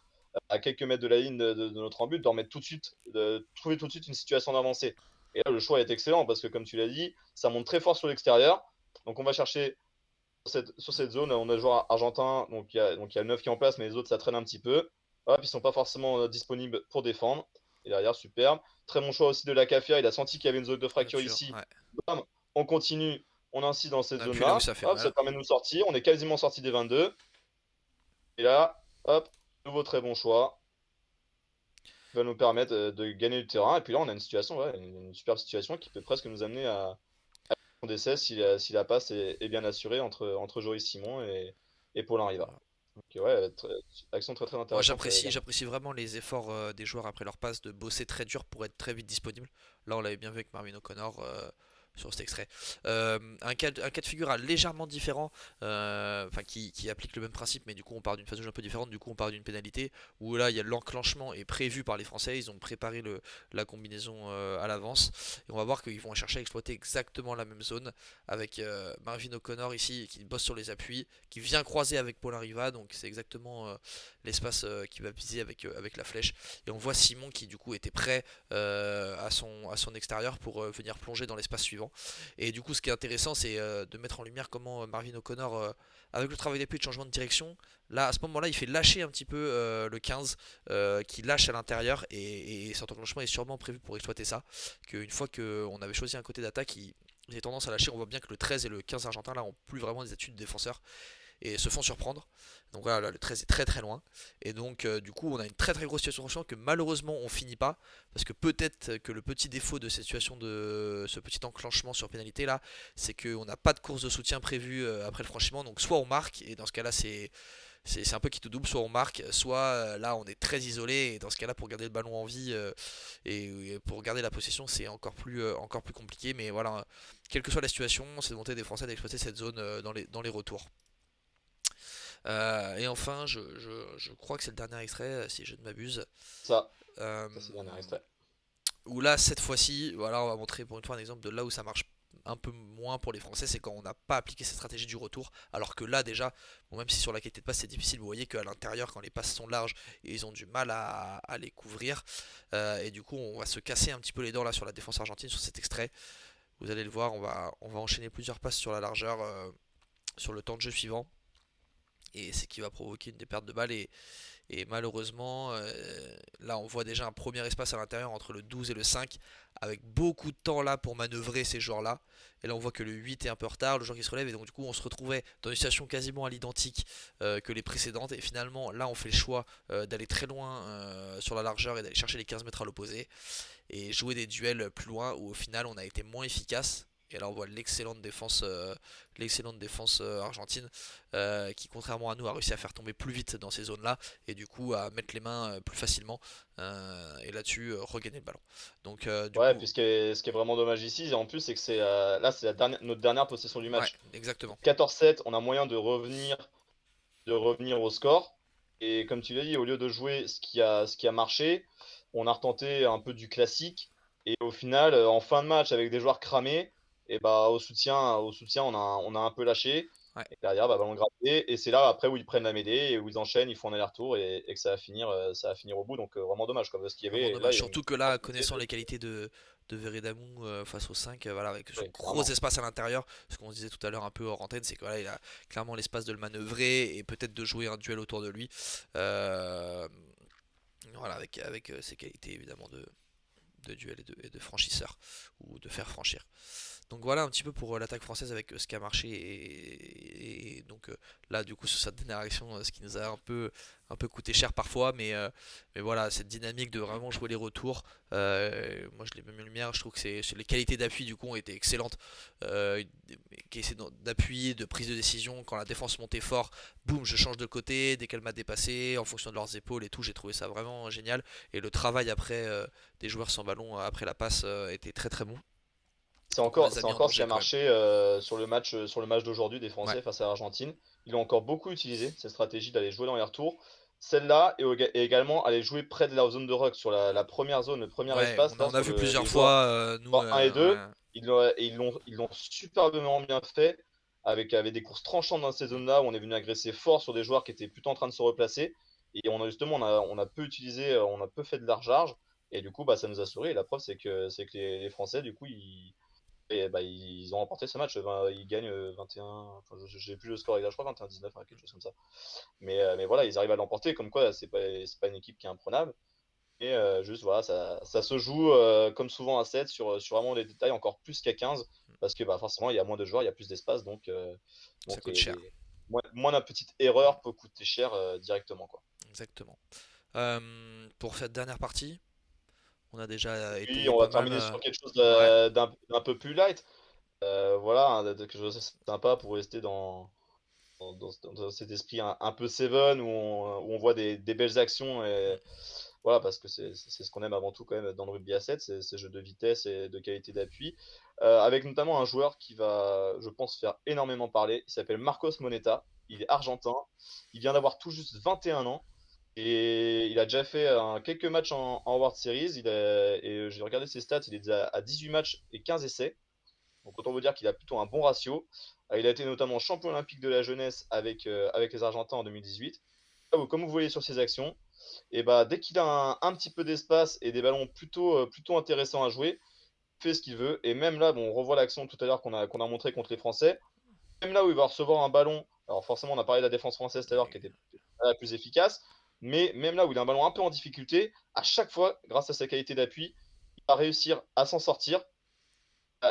à quelques mètres de la ligne de notre embut, de remettre tout de suite, de trouver tout de suite une situation d'avancée. Et là le choix est excellent parce que comme tu l'as dit, ça monte très fort sur l'extérieur. Donc on va chercher sur cette zone, on a le joueur argentin, donc il y a le 9 qui est en place, mais les autres ça traîne un petit peu. Hop, ils sont pas forcément disponibles pour défendre. Et derrière, superbe. Très bon choix aussi de la Cafia, il a senti qu'il y avait une zone de bien fracture sûr, ici. ouais. Bam, on continue, on insiste dans On cette appuie là où zone-là. ça fait Hop, ça mal. permet de nous sortir. On est quasiment sorti des 22. Et là, hop, nouveau très bon choix qui va nous permettre de gagner du terrain. Et puis là, on a une situation, ouais, une superbe situation qui peut presque nous amener à son décès si la passe est bien assurée entre Joris Simon et Paulin Riva. Voilà. Donc ouais, action très très Moi intéressante j'apprécie, également. j'apprécie vraiment les efforts des joueurs après leur passe de bosser très dur pour être très vite disponible. Là on l'avait bien vu avec Marvin O'Connor sur cet extrait. Un cas de figure légèrement différent, enfin qui applique le même principe, mais du coup on part d'une phase de jeu un peu différente. Du coup on part d'une pénalité où là il y a l'enclenchement est prévu par les Français. Ils ont préparé la combinaison à l'avance et on va voir qu'ils vont chercher à exploiter exactement la même zone avec Marvin O'Connor ici qui bosse sur les appuis, qui vient croiser avec Paul Riva. Donc c'est exactement l'espace qui va viser avec la flèche. Et on voit Simon qui du coup était prêt à son extérieur pour venir plonger dans l'espace suivant. Et du coup ce qui est intéressant c'est de mettre en lumière comment Marvin O'Connor, avec le travail d'appui et de changement de direction, là à ce moment là il fait lâcher un petit peu le 15 qui lâche à l'intérieur et cet enclenchement est sûrement prévu pour exploiter ça. Qu'une fois qu'on avait choisi un côté d'attaque, il a tendance à lâcher. On voit bien que le 13 et le 15 argentin là ont plus vraiment des études de défenseurs et se font surprendre. Donc voilà, là, le 13 est très très loin. Et donc du coup on a une très très grosse situation de franchissement que malheureusement on finit pas. Parce que peut-être que le petit défaut de cette situation de ce petit enclenchement sur pénalité là, c'est qu'on n'a pas de course de soutien prévue après le franchissement. Donc soit on marque, et dans ce cas là c'est un peu qui tout double, soit on marque, soit là on est très isolé, et dans ce cas là pour garder le ballon en vie et pour garder la possession c'est encore plus compliqué. Mais voilà, quelle que soit la situation, c'est de monter des Français d'exploiter cette zone dans les retours. Et enfin, je crois que c'est le dernier extrait, si je ne m'abuse. Ça, Euh, ça c'est le dernier extrait. Où là, cette fois-ci, voilà, on va montrer pour une fois un exemple de là où ça marche un peu moins pour les Français, c'est quand on n'a pas appliqué cette stratégie du retour. Alors que là, déjà, bon, même si sur la qualité de passe c'est difficile, vous voyez qu'à l'intérieur, quand les passes sont larges, ils ont du mal à les couvrir. Et du coup, on va se casser un petit peu les dents là sur la défense argentine sur cet extrait. Vous allez le voir, on va enchaîner plusieurs passes sur la largeur sur le temps de jeu suivant. Et c'est qui va provoquer une des pertes de balles. Et malheureusement, là on voit déjà un premier espace à l'intérieur entre le 12 et le 5, avec beaucoup de temps là pour manœuvrer ces joueurs-là. Et là on voit que le 8 est un peu en retard, le joueur qui se relève, et donc du coup on se retrouvait dans une situation quasiment à l'identique que les précédentes. Et finalement là on fait le choix d'aller très loin sur la largeur et d'aller chercher les 15 mètres à l'opposé. Et jouer des duels plus loin où au final on a été moins efficace. Et là on voit l'excellente défense argentine qui contrairement à nous a réussi à faire tomber plus vite dans ces zones là et du coup à mettre les mains plus facilement et là-dessus regagner le ballon. Donc du Ouais, coup puis ce qui est vraiment dommage ici, en plus, c'est que là, c'est notre dernière possession du ouais match. exactement. 14-7, on a moyen de revenir au score. Et comme tu l'as dit, au lieu de jouer ce qui a marché, on a retenté un peu du classique. Et au final, en fin de match, avec des joueurs cramés, et bah, au soutien, on a un peu lâché. Ouais. Et derrière, bah, ballon gratté. Et c'est là après où ils prennent la mêlée et où ils enchaînent, ils font un aller-retour et que ça va finir au bout. Donc vraiment dommage, quoi, parce qu'il y Vraiment avait là, dommage. il y avait une Surtout que là, opportunité connaissant de. les qualités de Veredamou face au 5, voilà, avec ce Ouais, gros clairement. espace à l'intérieur, ce qu'on se disait tout à l'heure un peu hors antenne, c'est que voilà, il a clairement l'espace de le manœuvrer et peut-être de jouer un duel autour de lui. Euh, voilà, avec ses qualités évidemment de duel et de franchisseur ou de faire franchir. Donc voilà un petit peu pour l'attaque française avec ce qui a marché et donc là du coup sur cette dernière action ce qui nous a un peu coûté cher parfois mais voilà cette dynamique de vraiment jouer les retours moi je l'ai même mis en lumière, je trouve que les qualités d'appui du coup ont été excellentes qui essaient d'appuyer, de prise de décision quand la défense montait fort, boum je change de côté dès qu'elle m'a dépassé en fonction de leurs épaules et tout, j'ai trouvé ça vraiment génial et le travail après des joueurs sans ballon après la passe était très très bon. C'est Donc on encore, les a c'est mis en encore ce qui danger a quand même. marché sur le match d'aujourd'hui des Ouais, Français face à l'Argentine. Ils l'ont encore beaucoup utilisé, cette stratégie d'aller jouer dans les retours. Celle-là et également aller jouer près de la zone de ruck sur la première zone, le premier ouais, espace, là, on a sur vu plusieurs les joueurs fois, nous, 1 et 2. ouais, Ils l'ont superbement bien fait avec des courses tranchantes dans ces zones-là où on est venu agresser fort sur des joueurs qui étaient plutôt en train de se replacer. Et on a peu utilisé, on a peu fait de large charge. Et du coup, bah, ça nous a souri. Et la preuve, c'est que les Français, du coup, ils ont remporté ce match. Ils gagnent 21. Enfin, j'ai plus le score exact, je crois 21-19, hein, quelque chose comme ça. Mais voilà, ils arrivent à l'emporter. Comme quoi, c'est pas une équipe qui est imprenable. Et juste, voilà, ça se joue comme souvent à 7 sur vraiment les détails, encore plus qu'à 15. Parce que bah, forcément, il y a moins de joueurs, il y a plus d'espace. Donc, ça donc coûte cher. moins petite Mm, erreur peut coûter cher directement, quoi. exactement. Pour cette dernière partie, on a déjà Puis, étayé on va pas mal. terminer sur quelque chose Ouais, d'un peu plus light. Voilà, quelque chose de sympa pour rester dans cet esprit un peu Seven où on voit des belles actions et mm, voilà parce que c'est ce qu'on aime avant tout quand même dans le rugby à 7, c'est ces jeux de vitesse et de qualité d'appui avec notamment un joueur qui va je pense faire énormément parler, il s'appelle Marcos Moneta, il est argentin, il vient d'avoir tout juste 21 ans et il a déjà fait quelques matchs en World Series, et j'ai regardé ses stats, il est déjà à 18 matchs et 15 essais. Donc autant vous dire qu'il a plutôt un bon ratio. Il a été notamment champion olympique de la jeunesse avec les Argentins en 2018. Comme vous voyez sur ses actions, et bah, dès qu'il a un petit peu d'espace et des ballons plutôt intéressants à jouer, il fait ce qu'il veut. Et même là, bon, on revoit l'action tout à l'heure qu'on a montré contre les Français. Même là où il va recevoir un ballon, alors forcément on a parlé de la défense française tout à l'heure qui était pas la plus efficace, mais même là où il a un ballon un peu en difficulté, à chaque fois, grâce à sa qualité d'appui, il va réussir à s'en sortir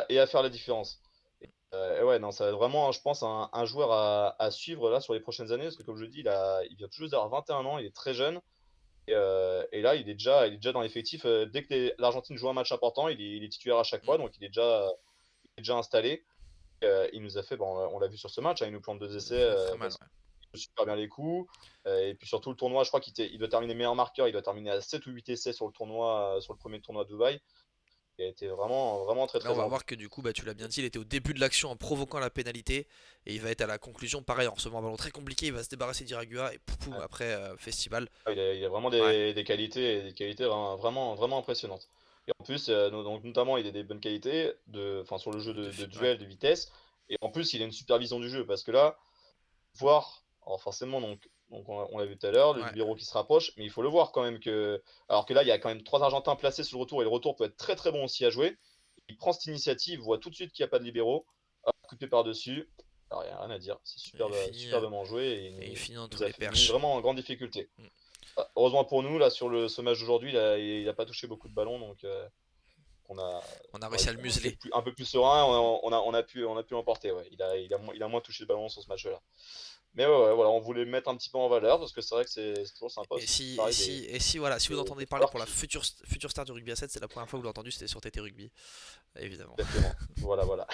et à faire la différence. Et ouais, non, ça va être vraiment, je pense, un joueur à suivre là sur les prochaines années, parce que comme je le dis, il vient tout juste d'avoir 21 ans, il est très jeune, et là, il est déjà dans l'effectif. Dès que l'Argentine joue un match important, il est titulaire à chaque mm, fois, donc il est déjà installé. Il nous a fait, bon, on l'a vu sur ce match, hein, il nous plante deux ça nous essais fait très mal. parce qu'il joue super bien les coups. Et puis surtout le tournoi, je crois qu'il doit terminer meilleur marqueur, il doit terminer à 7 ou 8 essais sur le tournoi, sur le premier tournoi de Dubaï. Il a été vraiment, vraiment très Là, on très va en vue. voir que du coup, bah, tu l'as bien dit, il était au début de l'action en provoquant la pénalité et il va être à la conclusion, pareil, en recevant un ballon très compliqué, il va se débarrasser d'Iragua et pouf, pouf, après festival. Il a vraiment Ouais, des qualités vraiment, vraiment, vraiment impressionnantes. Et en plus, donc, notamment, il a des bonnes qualités enfin, sur le jeu de Ouais. duel, de vitesse. Et en plus, il a une supervision du jeu. Parce que là, voir, alors forcément, donc on l'a vu tout à l'heure, le Ouais. libéraux qui se rapproche, mais il faut le voir quand même que. Alors que là, il y a quand même 3 Argentins placés sur le retour, et le retour peut être très très bon aussi à jouer. Il prend cette initiative, voit tout de suite qu'il n'y a pas de libéraux, hop, coup de pied par-dessus. Alors, il n'y a rien à dire, c'est Et superbement joué et il finit il entre nous a les mis perches. vraiment en grande difficulté. Mm. Heureusement pour nous, là, sur ce match d'aujourd'hui, il a pas touché beaucoup de ballons, donc On a réussi à le on était museler. un peu plus serein, on a pu l'emporter. Ouais. Il a moins touché de ballons sur ce match-là. Mais ouais, voilà, on voulait le mettre un petit peu en valeur parce que c'est vrai que c'est toujours sympa Et aussi de si, et parler si, et si, voilà, si vous entendez des parler joueurs pour la qui. future star du rugby à 7, c'est la première fois que vous l'avez entendu, c'était sur TT Rugby, évidemment. Exactement. Voilà, voilà.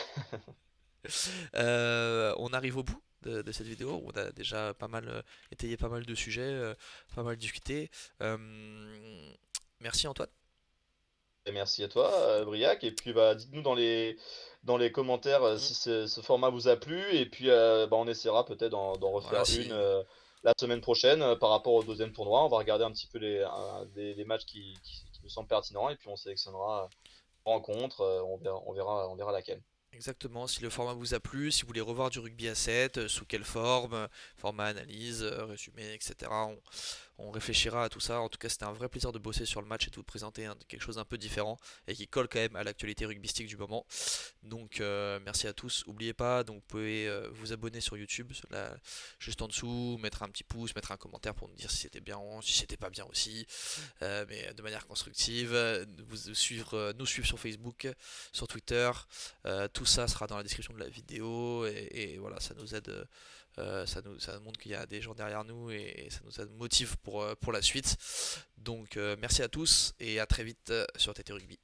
On arrive au bout de cette vidéo. On a déjà pas mal étayé pas mal de sujets, pas mal discuté. Euh, Merci Antoine. Et merci à toi, Briac. Et puis, bah, dites-nous dans les commentaires Mm. si ce format vous a plu. Et puis, bah, on essaiera peut-être d'en Voilà, refaire une si, la semaine prochaine par rapport au deuxième tournoi. On va regarder un petit peu des matchs qui nous semblent pertinents. Et puis, on sélectionnera une rencontre. On verra laquelle. exactement, si le format vous a plu, si vous voulez revoir du rugby à 7, sous quelle forme, format analyse, résumé, etc. On réfléchira à tout ça. En tout cas, c'était un vrai plaisir de bosser sur le match et de vous présenter quelque chose d'un peu différent et qui colle quand même à l'actualité rugbystique du moment. Donc, merci à tous. N'oubliez pas, donc vous pouvez vous abonner sur YouTube, là, juste en dessous, mettre un petit pouce, mettre un commentaire pour nous dire si c'était bien, si c'était pas bien aussi, mais de manière constructive. Nous suivre sur Facebook, sur Twitter. Tout ça sera dans la description de la vidéo et voilà, ça nous aide. Ça montre qu'il y a des gens derrière nous et ça nous motive pour la suite. Donc merci à tous et à très vite sur TT Rugby.